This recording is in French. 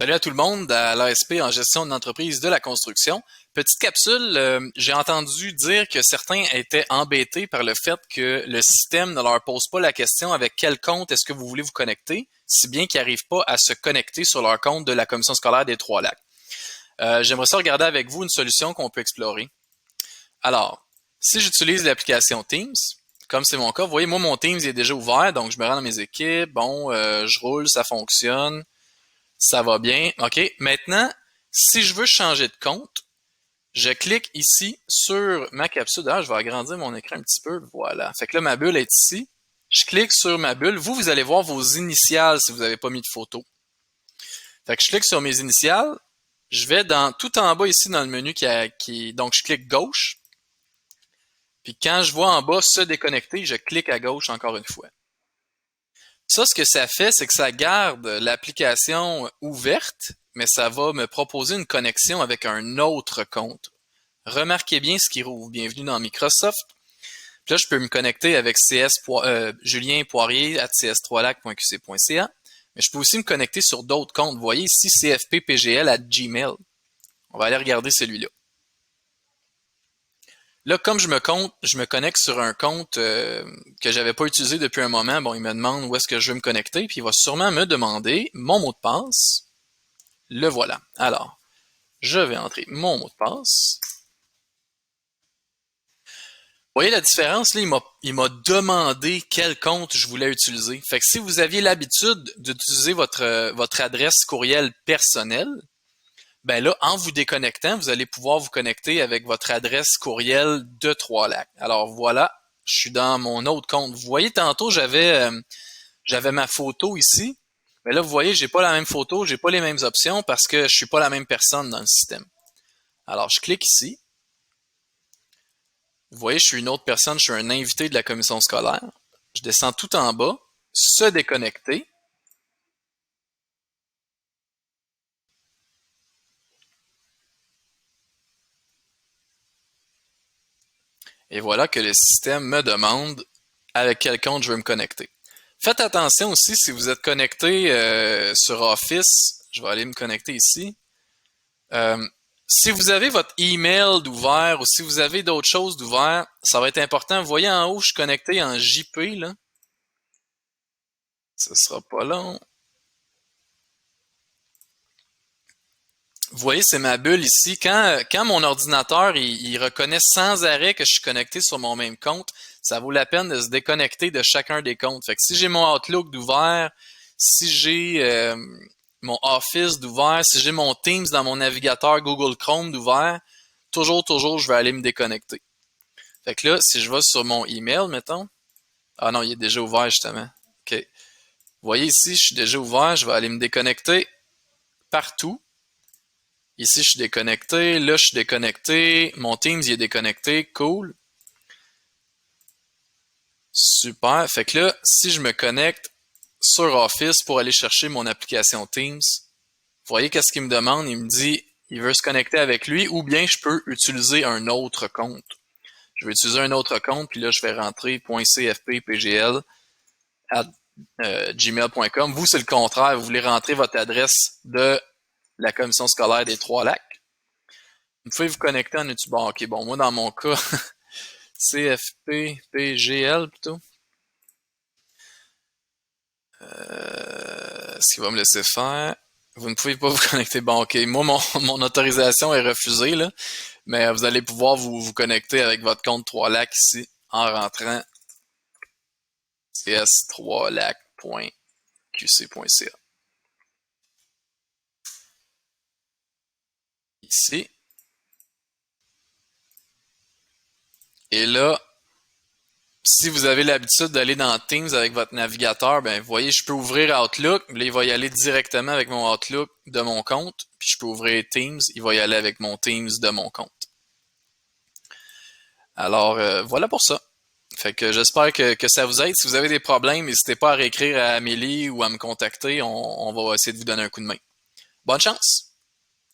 Salut à tout le monde à l'ASP en gestion d'entreprise de la construction. Petite capsule, j'ai entendu dire que certains étaient embêtés par le fait que le système ne leur pose pas la question avec quel compte est-ce que vous voulez vous connecter, si bien qu'ils n'arrivent pas à se connecter sur leur compte de la commission scolaire des Trois-Lacs. J'aimerais ça regarder avec vous une solution qu'on peut explorer. Alors, si j'utilise l'application Teams, comme c'est mon cas, vous voyez, moi mon Teams est déjà ouvert, donc je me rends dans mes équipes, je roule, ça fonctionne. Ça va bien. OK. Maintenant, si je veux changer de compte, je clique ici sur ma capsule. D'ailleurs, je vais agrandir mon écran un petit peu. Voilà. Fait que là, ma bulle est ici. Je clique sur ma bulle. Vous allez voir vos initiales si vous n'avez pas mis de photo. Fait que je clique sur mes initiales. Je vais tout en bas ici dans le menu donc je clique gauche. Puis quand je vois en bas se déconnecter, je clique à gauche encore une fois. Ça, ce que ça fait, c'est que ça garde l'application ouverte, mais ça va me proposer une connexion avec un autre compte. Remarquez bien ce qui rouvre. Bienvenue dans Microsoft. Puis là, je peux me connecter avec Julien Poirier à cs3lac.qc.ca, mais je peux aussi me connecter sur d'autres comptes. Vous voyez ici cfppgl@gmail. On va aller regarder celui-là. Là, comme je me connecte sur un compte que j'avais pas utilisé depuis un moment, bon, il me demande où est-ce que je veux me connecter, puis il va sûrement me demander mon mot de passe. Le voilà. Alors, je vais entrer mon mot de passe. Vous voyez la différence? Là, il m'a demandé quel compte je voulais utiliser. Fait que si vous aviez l'habitude d'utiliser votre adresse courriel personnelle, ben là, en vous déconnectant, vous allez pouvoir vous connecter avec votre adresse courriel de Trois-Lacs. Alors voilà, je suis dans mon autre compte. Vous voyez, tantôt, j'avais ma photo ici. Mais là, vous voyez, j'ai pas la même photo, j'ai pas les mêmes options parce que je suis pas la même personne dans le système. Alors, je clique ici. Vous voyez, je suis une autre personne, je suis un invité de la commission scolaire. Je descends tout en bas, se déconnecter. Et voilà que le système me demande avec quel compte je veux me connecter. Faites attention aussi si vous êtes connecté sur Office. Je vais aller me connecter ici. Si vous avez votre email d'ouvert ou si vous avez d'autres choses d'ouvert, ça va être important. Vous voyez en haut, je suis connecté en JP, là. Ce sera pas long. Vous voyez, c'est ma bulle ici. Quand mon ordinateur il reconnaît sans arrêt que je suis connecté sur mon même compte, ça vaut la peine de se déconnecter de chacun des comptes. Fait que si j'ai mon Outlook d'ouvert, si j'ai mon Office d'ouvert, si j'ai mon Teams dans mon navigateur Google Chrome d'ouvert, toujours, je vais aller me déconnecter. Fait que là, si je vais sur mon email, mettons. Ah non, il est déjà ouvert justement. OK. Vous voyez ici, je suis déjà ouvert, je vais aller me déconnecter partout. Ici, je suis déconnecté. Là, je suis déconnecté. Mon Teams, il est déconnecté. Cool. Super. Fait que là, si je me connecte sur Office pour aller chercher mon application Teams, vous voyez qu'est-ce qu'il me demande? Il me dit, il veut se connecter avec lui ou bien je peux utiliser un autre compte. Je vais utiliser un autre compte, puis là, je vais rentrer .cfppgl@gmail.com. Vous, c'est le contraire. Vous voulez rentrer votre adresse de la commission scolaire des Trois-Lacs. Vous pouvez vous connecter en utilisant. OK, bon, moi, dans mon cas, CFPPGL plutôt. Est-ce qu'il va me laisser faire? Vous ne pouvez pas vous connecter. Bon, OK, moi, mon autorisation est refusée, là. Mais vous allez pouvoir vous connecter avec votre compte Trois-Lacs ici en rentrant cs3lac.qc.ca. Ici. Et là, si vous avez l'habitude d'aller dans Teams avec votre navigateur, ben vous voyez, je peux ouvrir Outlook, là, il va y aller directement avec mon Outlook de mon compte, puis je peux ouvrir Teams, il va y aller avec mon Teams de mon compte. Alors, voilà pour ça. Fait que j'espère que ça vous aide. Si vous avez des problèmes, n'hésitez pas à réécrire à Amélie ou à me contacter. On va essayer de vous donner un coup de main. Bonne chance!